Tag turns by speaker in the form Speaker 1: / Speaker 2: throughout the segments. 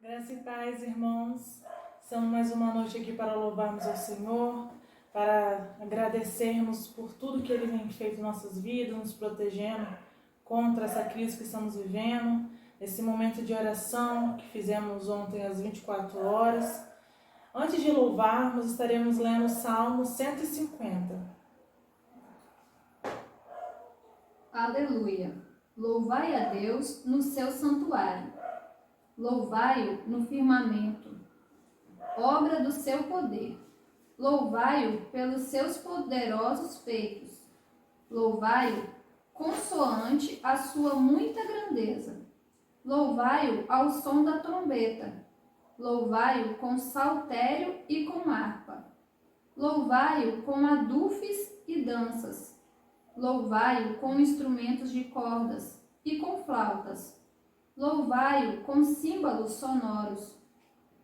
Speaker 1: Graça e paz, irmãos. Estamos mais uma noite aqui para louvarmos ao Senhor, para agradecermos por tudo que Ele tem feito em nossas vidas, nos protegendo contra essa crise que estamos vivendo, esse momento de oração que fizemos ontem às 24 horas. Antes de louvarmos, estaremos lendo o Salmo 150.
Speaker 2: Aleluia! Louvai a Deus no seu santuário. Louvai-o no firmamento, obra do seu poder. Louvai-o pelos seus poderosos feitos. Louvai-o consoante a sua muita grandeza. Louvai-o ao som da trombeta. Louvai-o com saltério e com harpa. Louvai-o com adufes e danças. Louvai-o com instrumentos de cordas e com flautas. Louvai-o com símbolos sonoros.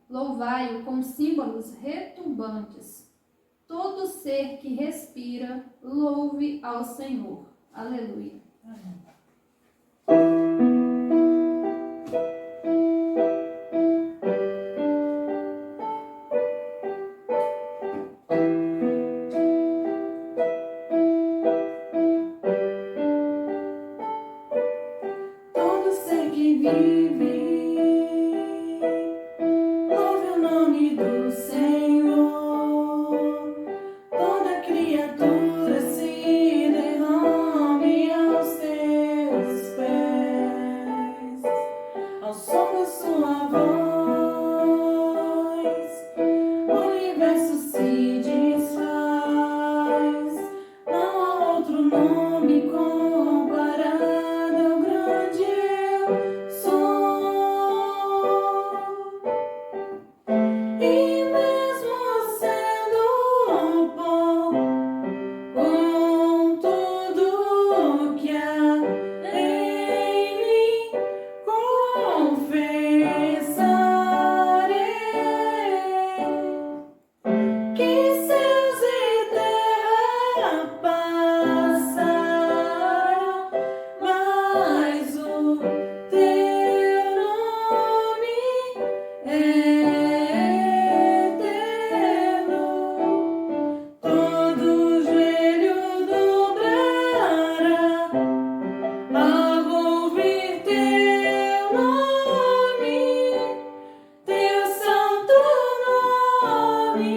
Speaker 2: Louvai-o com símbolos retumbantes. Todo ser que respira, louve ao Senhor. Aleluia.
Speaker 1: Amém. Todo ser que vive, louve o nome do Senhor. Toda criatura se derrame aos seus pés, ao som da sua voz, o universo se desfaz. Não há outro nome comparado ao grande eu sou. E mesmo sendo pó, com tudo que há em mim, confessarei que céus e terra passarão, mas o teu nome é eterno. Todo joelho dobrará ao ouvir teu nome, teu santo nome.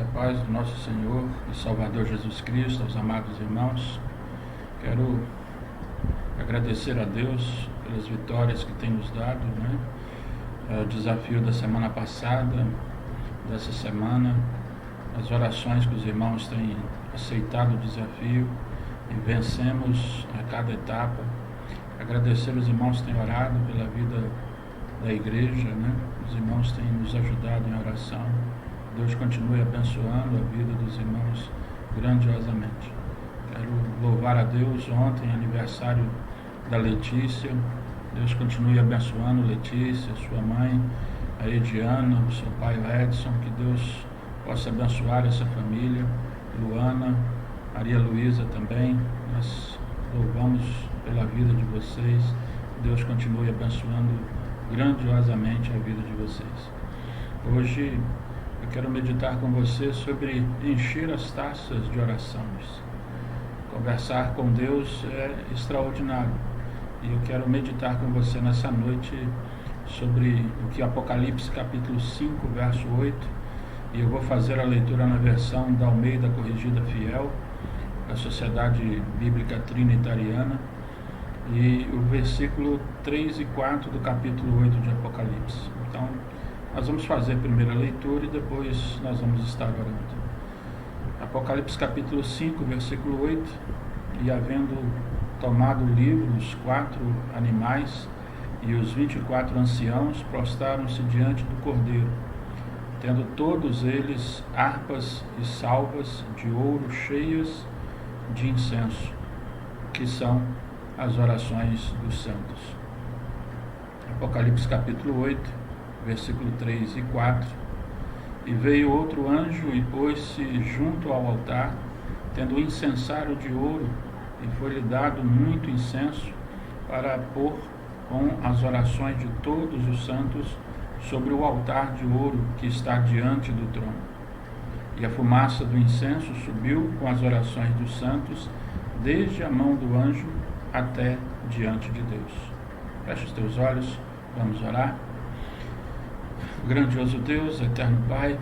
Speaker 3: e a paz do nosso Senhor e Salvador Jesus Cristo, aos amados irmãos. Quero agradecer a Deus pelas vitórias que tem nos dado, O desafio da semana passada, dessa semana, as orações que os irmãos têm aceitado o desafio e vencemos a cada etapa. Agradecer os irmãos que têm orado pela vida da igreja, Os irmãos têm nos ajudado em oração. Deus continue abençoando a vida dos irmãos grandiosamente. Quero louvar a Deus. Ontem, aniversário da Letícia. Deus continue abençoando Letícia, sua mãe, a Ediana, o seu pai, o Edson. Que Deus possa abençoar essa família. Luana, Maria Luísa também. Nós louvamos pela vida de vocês. Deus continue abençoando grandiosamente a vida de vocês. Hoje eu quero meditar com você sobre encher as taças de orações. Conversar com Deus é extraordinário. E eu quero meditar com você nessa noite sobre o que Apocalipse capítulo 5, verso 8. E eu vou fazer a leitura na versão da Almeida Corrigida Fiel, da Sociedade Bíblica Trinitariana. E o versículo 3 e 4 do capítulo 8 de Apocalipse. Então, nós vamos fazer a primeira leitura e depois nós vamos estar orando. Apocalipse capítulo 5, versículo 8. E havendo tomado o livro, os 4 animais e os 24 anciãos prostraram-se diante do Cordeiro, tendo todos eles harpas e salvas de ouro cheias de incenso, que são as orações dos santos. Apocalipse capítulo 8, versículo 3 e 4. E veio outro anjo e pôs-se junto ao altar, tendo um incensário de ouro, e foi-lhe dado muito incenso para pôr com as orações de todos os santos sobre o altar de ouro que está diante do trono. E a fumaça do incenso subiu com as orações dos santos, desde a mão do anjo até diante de Deus. Fecha os teus olhos, vamos orar. Grandioso Deus, eterno Pai,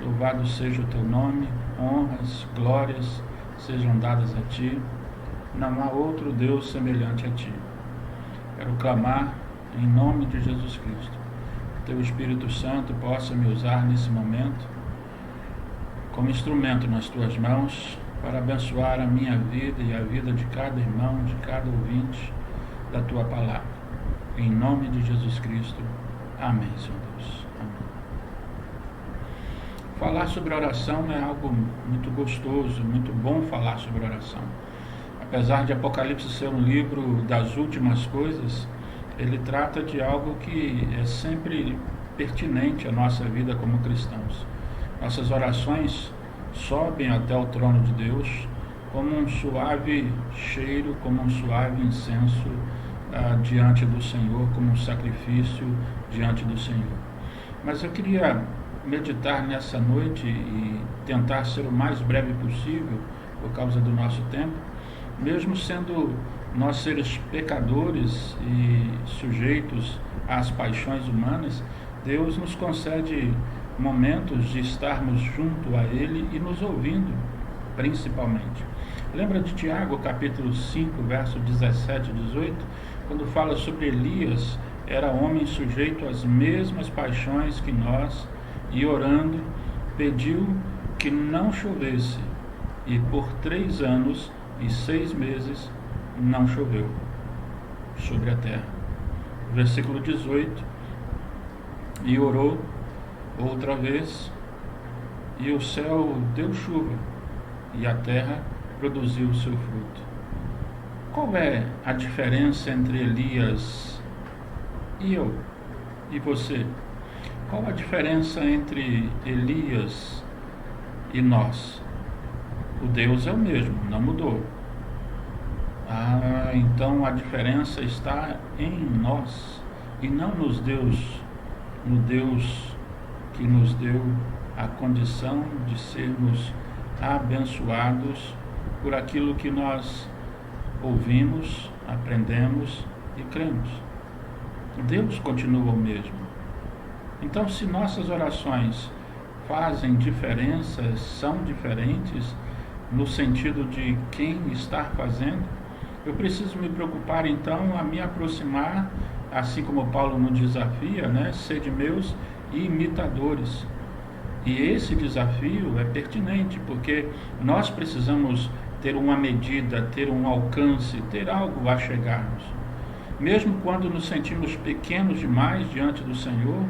Speaker 3: louvado seja o teu nome, honras, glórias sejam dadas a ti. Não há outro Deus semelhante a ti. Quero clamar em nome de Jesus Cristo. Teu Espírito Santo possa me usar nesse momento como instrumento nas tuas mãos para abençoar a minha vida e a vida de cada irmão, de cada ouvinte da tua palavra. Em nome de Jesus Cristo. Amém, Senhor Deus. Amém. Falar sobre oração é algo muito gostoso, muito bom falar sobre oração. Apesar de Apocalipse ser um livro das últimas coisas, ele trata de algo que é sempre pertinente à nossa vida como cristãos. Nossas orações sobem até o trono de Deus como um suave cheiro, como um suave incenso diante do Senhor, como um sacrifício diante do Senhor. Mas eu queria meditar nessa noite e tentar ser o mais breve possível por causa do nosso tempo, mesmo sendo nós seres pecadores e sujeitos às paixões humanas. Deus nos concede momentos de estarmos junto a Ele e nos ouvindo, principalmente. Lembra de Tiago, capítulo 5, verso 17 e 18, quando fala sobre Elias, era homem sujeito às mesmas paixões que nós, e orando, pediu que não chovesse, e por 3 anos e 6 meses não choveu sobre a terra. Versículo 18, e orou outra vez, e o céu deu chuva, e a terra produziu o seu fruto. Qual é a diferença entre Elias e eu e você? Qual a diferença entre Elias e nós? O Deus é o mesmo, não mudou. Então a diferença está em nós e não no Deus que nos deu a condição de sermos abençoados por aquilo que nós ouvimos, aprendemos e cremos. Deus continua o mesmo. Então, se nossas orações fazem diferença, são diferentes no sentido de quem está fazendo, eu preciso me preocupar então a me aproximar, assim como Paulo nos desafia, né? Sede meus imitadores. E esse desafio é pertinente, porque nós precisamos ter uma medida, ter um alcance, ter algo a chegarmos. Mesmo quando nos sentimos pequenos demais diante do Senhor,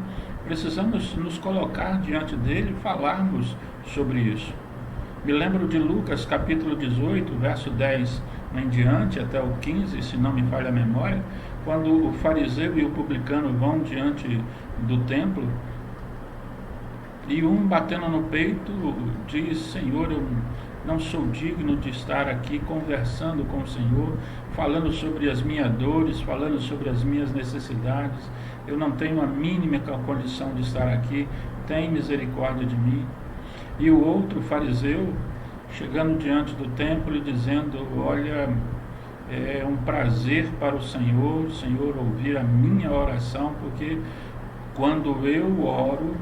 Speaker 3: precisamos nos colocar diante dele e falarmos sobre isso. Me lembro de Lucas capítulo 18, verso 10 em diante, até o 15, se não me falha a memória, quando o fariseu e o publicano vão diante do templo, e um batendo no peito diz: Senhor, eu não sou digno de estar aqui conversando com o Senhor, falando sobre as minhas dores, falando sobre as minhas necessidades, eu não tenho a mínima condição de estar aqui, tem misericórdia de mim. E o outro fariseu, chegando diante do templo e dizendo: olha, é um prazer para o Senhor ouvir a minha oração, porque quando eu oro,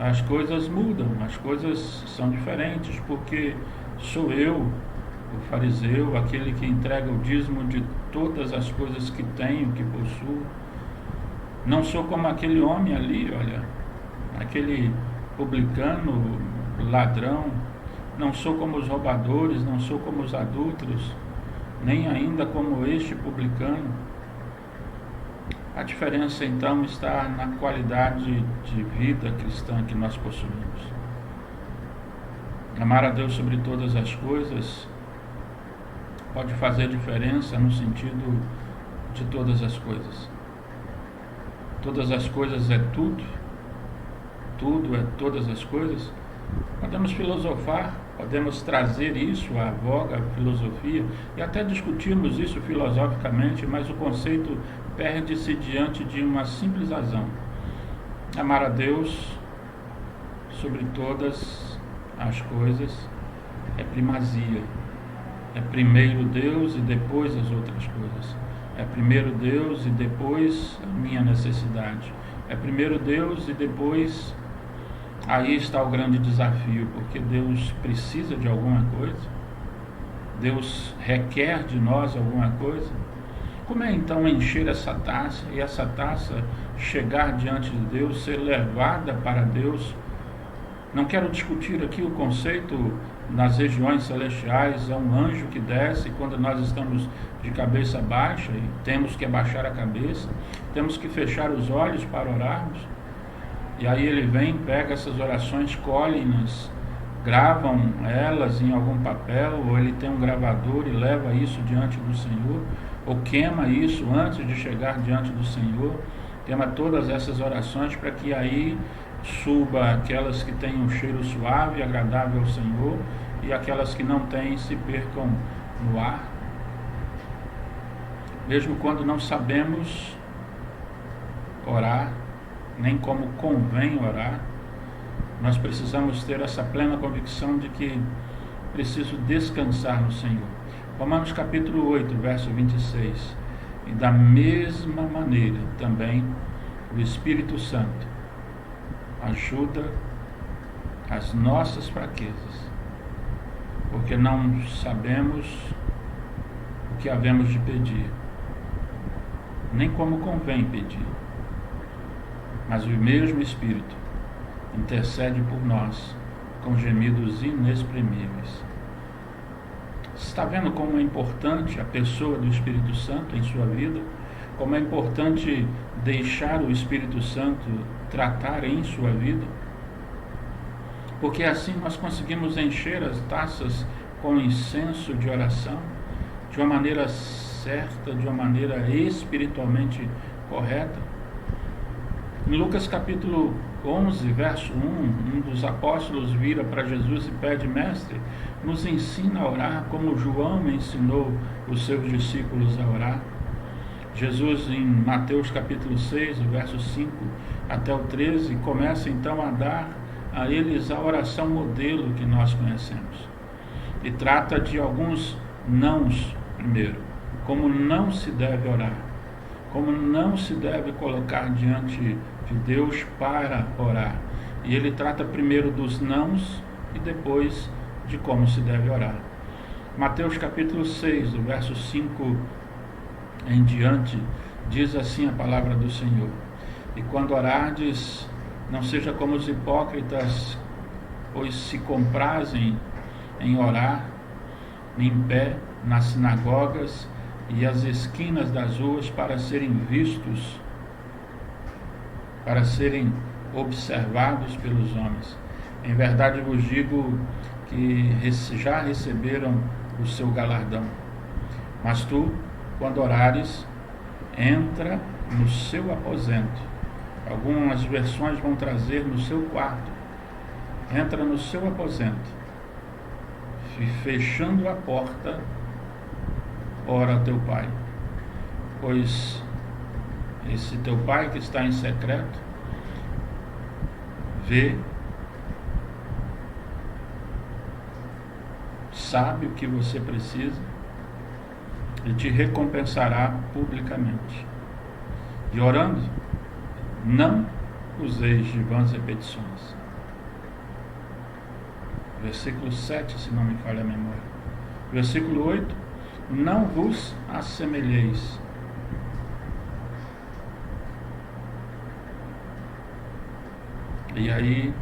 Speaker 3: as coisas mudam, as coisas são diferentes, porque sou eu, o fariseu, aquele que entrega o dízimo de todas as coisas que tenho, que possuo. Não sou como aquele homem ali, olha, aquele publicano, ladrão. Não sou como os roubadores, não sou como os adúlteros, nem ainda como este publicano. A diferença então está na qualidade de vida cristã que nós possuímos. Amar a Deus sobre todas as coisas pode fazer diferença no sentido de todas as coisas. Todas as coisas é tudo, tudo é todas as coisas. Podemos filosofar, podemos trazer isso à voga, à filosofia, e até discutirmos isso filosoficamente, mas o conceito perde-se diante de uma simples razão: amar a Deus sobre todas as coisas é primazia. É primeiro Deus e depois as outras coisas. É primeiro Deus e depois a minha necessidade. É primeiro Deus e depois... Aí está o grande desafio, porque Deus precisa de alguma coisa, Deus requer de nós alguma coisa. Como é então encher essa taça e essa taça chegar diante de Deus, ser levada para Deus? Não quero discutir aqui o conceito nas regiões celestiais, é um anjo que desce quando nós estamos de cabeça baixa e temos que abaixar a cabeça, temos que fechar os olhos para orarmos. E aí ele vem, pega essas orações, colhe-nas, gravam elas em algum papel, ou ele tem um gravador e leva isso diante do Senhor, ou queima isso antes de chegar diante do Senhor, queima todas essas orações para que aí suba aquelas que têm um cheiro suave e agradável ao Senhor, e aquelas que não têm se percam no ar. Mesmo quando não sabemos orar, nem como convém orar, nós precisamos ter essa plena convicção de que preciso descansar no Senhor. Romanos capítulo 8, verso 26. E da mesma maneira também o Espírito Santo ajuda as nossas fraquezas, porque não sabemos o que havemos de pedir, nem como convém pedir. Mas o mesmo Espírito intercede por nós com gemidos inexprimíveis. Está vendo como é importante a pessoa do Espírito Santo em sua vida? Como é importante deixar o Espírito Santo tratar em sua vida? Porque assim nós conseguimos encher as taças com incenso de oração, de uma maneira certa, de uma maneira espiritualmente correta. Em Lucas capítulo 11, verso 1, um dos apóstolos vira para Jesus e pede: Mestre, nos ensina a orar como João ensinou os seus discípulos a orar. Jesus, em Mateus capítulo 6, verso 5 até o 13, começa então a dar a eles a oração modelo que nós conhecemos. E trata de alguns nãos primeiro, como não se deve orar, como não se deve colocar diante de Deus para orar. E ele trata primeiro dos nãos e depois de como se deve orar. Mateus capítulo 6, do verso 5 em diante, diz assim a palavra do Senhor: e quando orardes, não seja como os hipócritas, pois se comprazem em orar em pé nas sinagogas e às esquinas das ruas para serem vistos, para serem observados pelos homens. Em verdade vos digo que já receberam o seu galardão. Mas tu, quando orares, entra no seu aposento. Algumas versões vão trazer no seu quarto. Entra no seu aposento, e fechando a porta, ora a teu Pai, pois esse teu Pai que está em secreto vê, sabe o que você precisa e te recompensará publicamente. E orando, não useis de vãs repetições. Versículo 7, se não me falha a memória. Versículo 8: não vos assemelheis. E aí,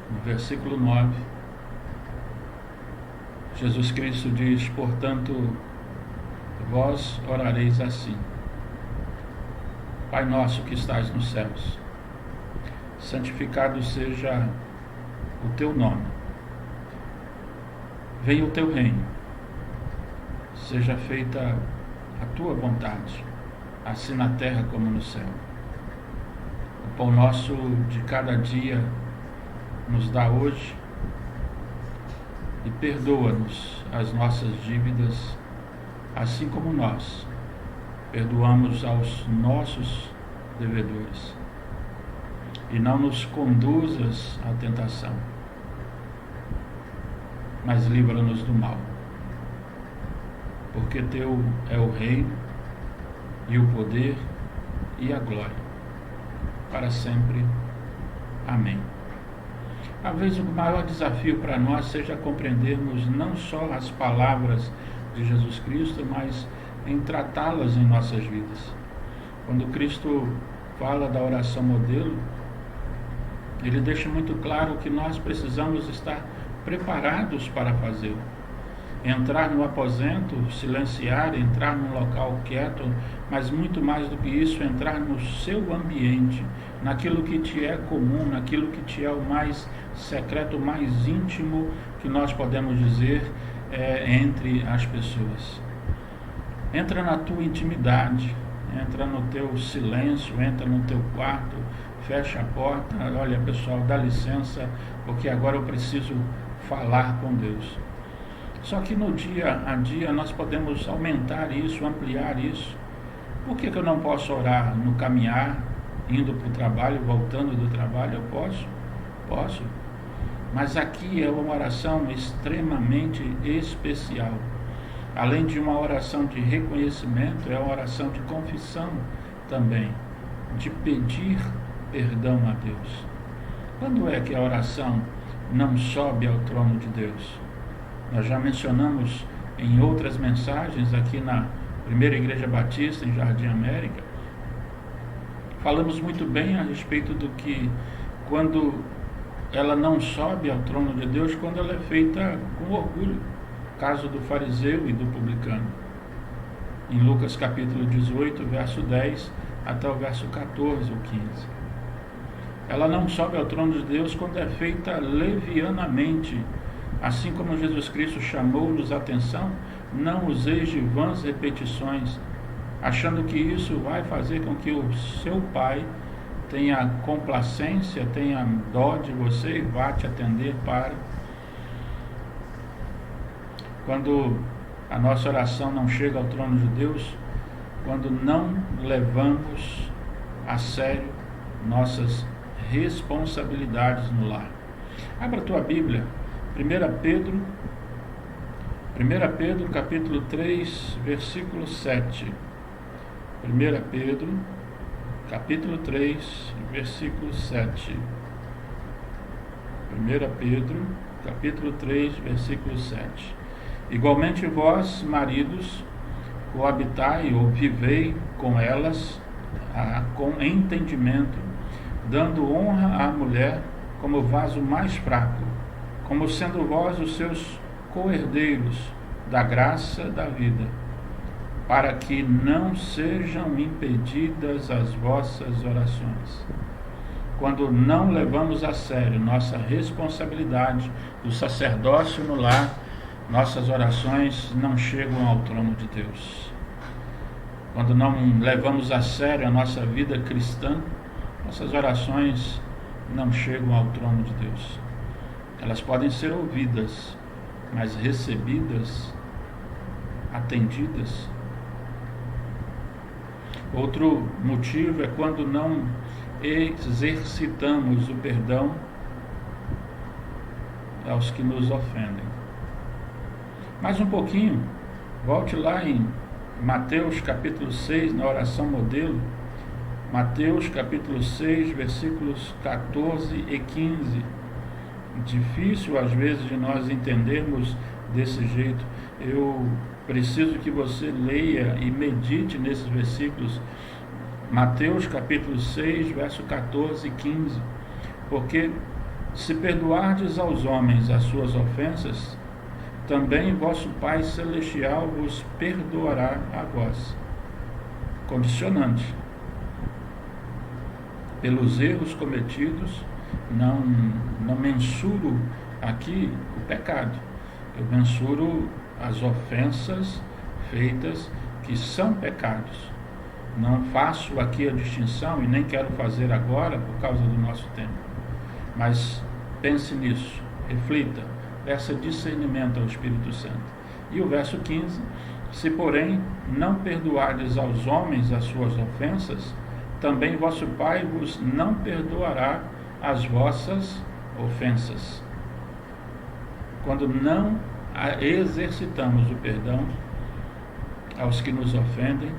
Speaker 3: no versículo 9, Jesus Cristo diz: portanto, vós orareis assim: Pai nosso que estás nos céus, santificado seja o teu nome, venha o teu reino, seja feita a tua vontade, assim na terra como no céu. O pão nosso de cada dia nos dá hoje, e perdoa-nos as nossas dívidas, assim como nós perdoamos aos nossos devedores. E não nos conduzas à tentação, mas livra-nos do mal. Porque teu é o reino, e o poder, e a glória, para sempre. Amém. Talvez o maior desafio para nós seja compreendermos não só as palavras de Jesus Cristo, mas em tratá-las em nossas vidas. Quando Cristo fala da oração modelo, ele deixa muito claro que nós precisamos estar preparados para fazê-lo. Entrar no aposento, silenciar, entrar num local quieto, mas muito mais do que isso, entrar no seu ambiente, naquilo que te é comum, naquilo que te é o mais secreto, o mais íntimo que nós podemos dizer entre as pessoas. Entra na tua intimidade, entra no teu silêncio, entra no teu quarto, fecha a porta. Olha, pessoal, dá licença, porque agora eu preciso falar com Deus. Só que no dia a dia nós podemos aumentar isso, ampliar isso. Por que eu não posso orar no caminhar, indo para o trabalho, voltando do trabalho? Eu posso? Posso. Mas aqui é uma oração extremamente especial. Além de uma oração de reconhecimento, é uma oração de confissão também, de pedir perdão a Deus. Quando é que a oração não sobe ao trono de Deus? Nós já mencionamos em outras mensagens aqui na Primeira Igreja Batista, em Jardim América, falamos muito bem a respeito do que quando ela não sobe ao trono de Deus, quando ela é feita com orgulho. Caso do fariseu e do publicano. Em Lucas capítulo 18, verso 10 até o verso 14 ou 15. Ela não sobe ao trono de Deus quando é feita levianamente, assim como Jesus Cristo chamou-nos a atenção: não useis de vãs repetições, achando que isso vai fazer com que o seu Pai tenha complacência, tenha dó de você e vá te atender para. Quando a nossa oração não chega ao trono de Deus, quando não levamos a sério nossas responsabilidades no lar. Abra a tua Bíblia, 1 Pedro capítulo 3, versículo 7. 1 Pedro capítulo 3, versículo 7. 1 Pedro, capítulo 3, versículo 7. Igualmente vós, maridos, coabitai ou vivei com elas com entendimento, dando honra à mulher como vaso mais fraco, como sendo vós os seus co-herdeiros da graça da vida, para que não sejam impedidas as vossas orações. Quando não levamos a sério nossa responsabilidade do sacerdócio no lar, nossas orações não chegam ao trono de Deus. Quando não levamos a sério a nossa vida cristã, nossas orações não chegam ao trono de Deus. Elas podem ser ouvidas, mas recebidas, atendidas. Outro motivo é quando não exercitamos o perdão aos que nos ofendem. Mais um pouquinho, volte lá em Mateus capítulo 6, na oração modelo. Mateus capítulo 6, versículos 14 e 15. Difícil às vezes de nós entendermos desse jeito. Eu preciso que você leia e medite nesses versículos. Mateus capítulo 6, verso 14 e 15. Porque se perdoardes aos homens as suas ofensas, também vosso Pai Celestial vos perdoará a vós. Condicionante. Pelos erros cometidos, não mensuro aqui o pecado. Eu mensuro as ofensas feitas que são pecados. Não faço aqui a distinção e nem quero fazer agora por causa do nosso tempo. Mas pense nisso, reflita, peça discernimento ao Espírito Santo. E o verso 15: se porém não perdoardes aos homens as suas ofensas, também vosso Pai vos não perdoará as vossas ofensas. Quando não exercitamos o perdão aos que nos ofendem,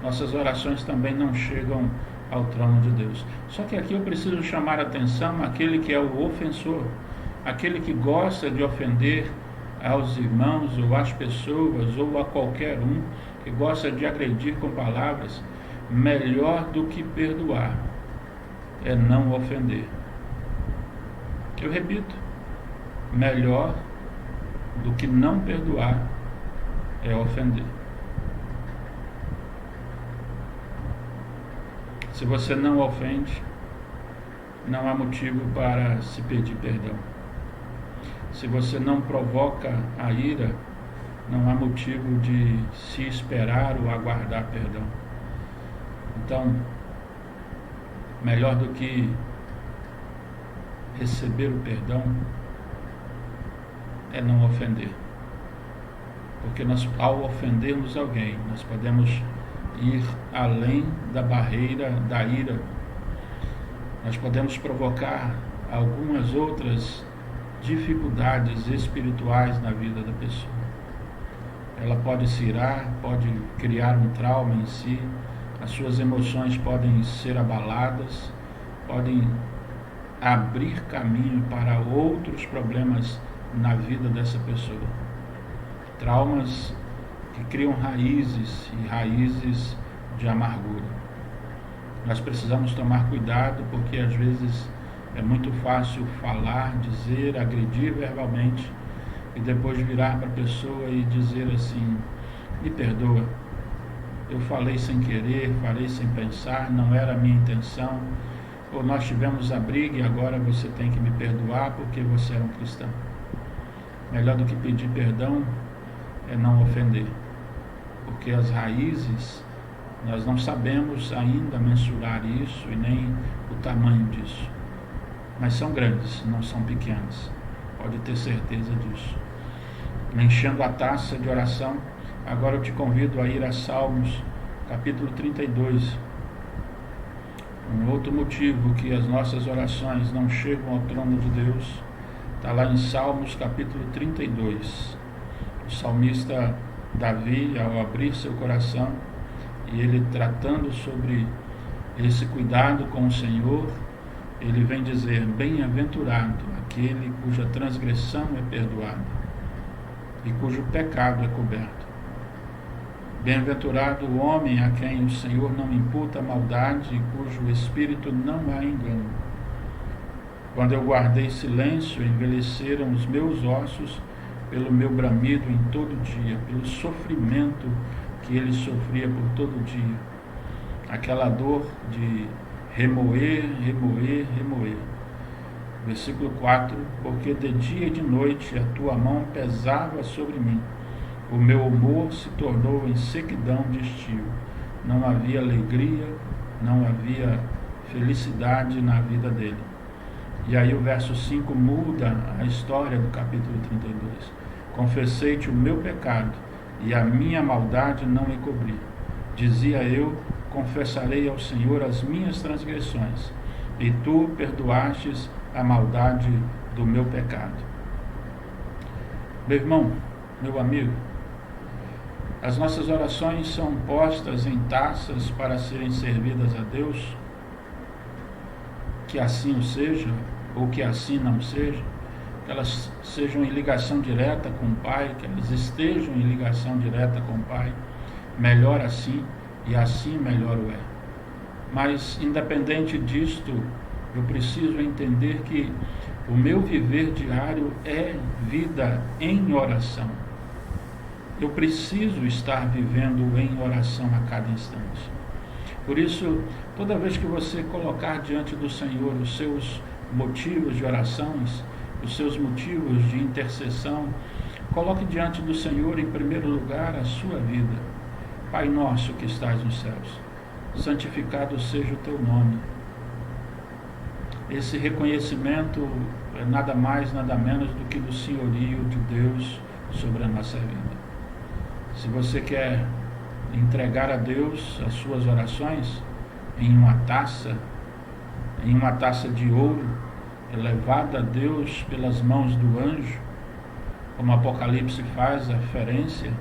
Speaker 3: nossas orações também não chegam ao trono de Deus. Só que aqui eu preciso chamar a atenção àquele que é o ofensor, aquele que gosta de ofender aos irmãos ou às pessoas ou a qualquer um, que gosta de agredir com palavras. Melhor do que perdoar é não ofender. Eu repito, melhor do que não perdoar é ofender. Se você não ofende, não há motivo para se pedir perdão. Se você não provoca a ira, não há motivo de se esperar ou aguardar perdão. Então, melhor do que receber o perdão é não ofender. Porque ao ofendermos alguém, nós podemos ir além da barreira da ira. Nós podemos provocar algumas outras dificuldades espirituais na vida da pessoa. Ela pode se irar, pode criar um trauma em si, as suas emoções podem ser abaladas, podem abrir caminho para outros problemas na vida dessa pessoa. Traumas que criam raízes e raízes de amargura. Nós precisamos tomar cuidado, porque às vezes é muito fácil falar, dizer, agredir verbalmente e depois virar para a pessoa e dizer assim: me perdoa, eu falei sem querer, falei sem pensar, não era a minha intenção, ou nós tivemos a briga e agora você tem que me perdoar porque você é um cristão. Melhor do que pedir perdão é não ofender, porque as raízes, nós não sabemos ainda mensurar isso e nem o tamanho disso, mas são grandes, não são pequenas, pode ter certeza disso. Enchendo a taça de oração, agora eu te convido a ir a Salmos, capítulo 32. Um outro motivo que as nossas orações não chegam ao trono de Deus está lá em Salmos, capítulo 32. O salmista Davi, ao abrir seu coração, e ele tratando sobre esse cuidado com o Senhor, ele vem dizer: bem-aventurado aquele cuja transgressão é perdoada e cujo pecado é coberto. Bem-aventurado o homem a quem o Senhor não imputa maldade e cujo espírito não há engano. Quando eu guardei silêncio, envelheceram os meus ossos pelo meu bramido em todo dia, pelo sofrimento que ele sofria por todo dia. Aquela dor de remoer. Versículo 4: porque de dia e de noite a tua mão pesava sobre mim. O meu humor se tornou em sequidão de estio. Não havia alegria, não havia felicidade na vida dele. E aí o verso 5 muda a história do capítulo 32. Confessei-te o meu pecado, e a minha maldade não encobri. Dizia eu: confessarei ao Senhor as minhas transgressões, e tu perdoastes a maldade do meu pecado. Meu irmão, meu amigo, as nossas orações são postas em taças para serem servidas a Deus, que assim o seja, ou que assim não seja, que elas sejam em ligação direta com o Pai, que elas estejam em ligação direta com o Pai, melhor assim, e assim melhor o é. Mas, independente disto, eu preciso entender que o meu viver diário é vida em oração. Eu preciso estar vivendo em oração a cada instante. Por isso, toda vez que você colocar diante do Senhor os seus motivos de orações, os seus motivos de intercessão, coloque diante do Senhor em primeiro lugar a sua vida. Pai nosso que estás nos céus, santificado seja o teu nome. Esse reconhecimento é nada mais, nada menos do que do senhorio de Deus sobre a nossa vida. Se você quer entregar a Deus as suas orações em uma taça de ouro, elevada a Deus pelas mãos do anjo, como Apocalipse faz a referência,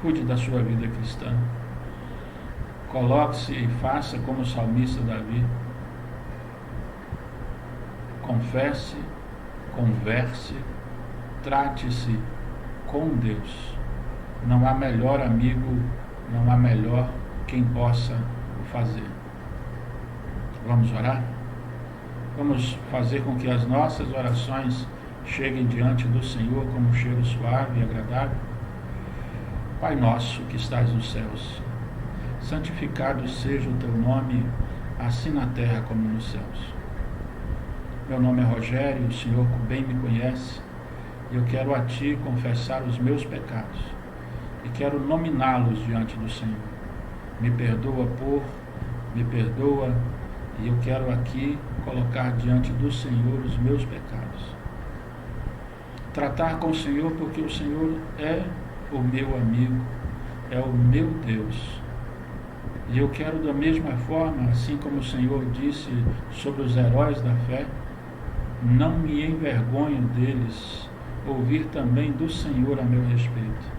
Speaker 3: cuide da sua vida cristã. Coloque-se e faça como o salmista Davi. Confesse, converse, trate-se com Deus. Não há melhor amigo, não há melhor quem possa o fazer. Vamos orar? Vamos fazer com que as nossas orações cheguem diante do Senhor como um cheiro suave e agradável. Pai nosso que estás nos céus, santificado seja o teu nome, assim na terra como nos céus. Meu nome é Rogério, o Senhor bem me conhece, e eu quero a Ti confessar os meus pecados, e quero nominá-los diante do Senhor. Me perdoa, e eu quero aqui colocar diante do Senhor os meus pecados. Tratar com o Senhor, porque o Senhor é o meu amigo, é o meu Deus. E eu quero da mesma forma, assim como o Senhor disse sobre os heróis da fé, não me envergonho deles, ouvir também do Senhor a meu respeito,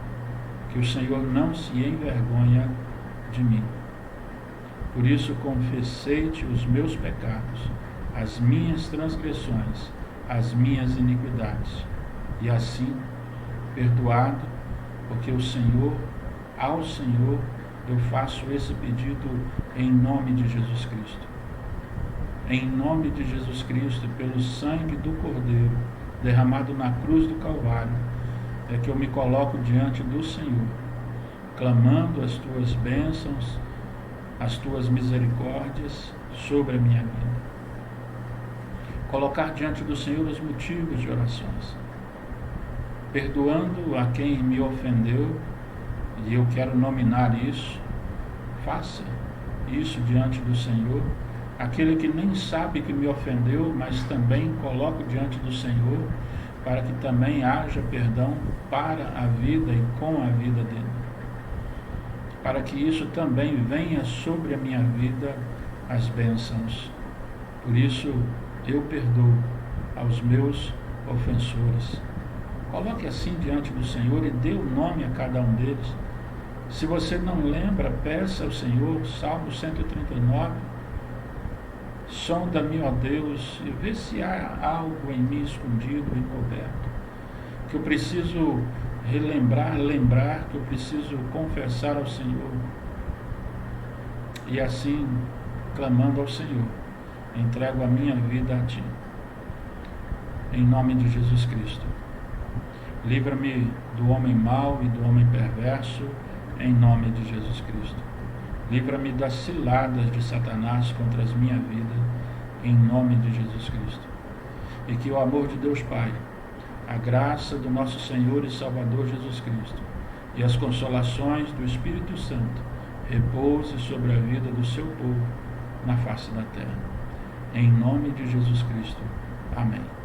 Speaker 3: que o Senhor não se envergonha de mim. Por isso confessei-te os meus pecados, as minhas transgressões, as minhas iniquidades, e assim, perdoado, porque ao Senhor eu faço esse pedido em nome de Jesus Cristo. Em nome de Jesus Cristo, pelo sangue do Cordeiro, derramado na cruz do Calvário, é que eu me coloco diante do Senhor, clamando as tuas bênçãos, as tuas misericórdias sobre a minha vida. Colocar diante do Senhor os motivos de orações, perdoando a quem me ofendeu, e eu quero nominar isso. Faça isso diante do Senhor. Aquele que nem sabe que me ofendeu, mas também coloco diante do Senhor, para que também haja perdão para a vida e com a vida dele. Para que isso também venha sobre a minha vida as bênçãos. Por isso eu perdoo aos meus ofensores. Coloque assim diante do Senhor e dê o nome a cada um deles. Se você não lembra, peça ao Senhor, Salmo 139, sonda-me, ó Deus, e vê se há algo em mim escondido, encoberto, que eu preciso lembrar, que eu preciso confessar ao Senhor. E assim, clamando ao Senhor, entrego a minha vida a Ti. Em nome de Jesus Cristo. Livra-me do homem mau e do homem perverso, em nome de Jesus Cristo. Livra-me das ciladas de Satanás contra a minha vida, em nome de Jesus Cristo. E que o amor de Deus Pai, a graça do nosso Senhor e Salvador Jesus Cristo e as consolações do Espírito Santo repouse sobre a vida do seu povo na face da terra. Em nome de Jesus Cristo. Amém.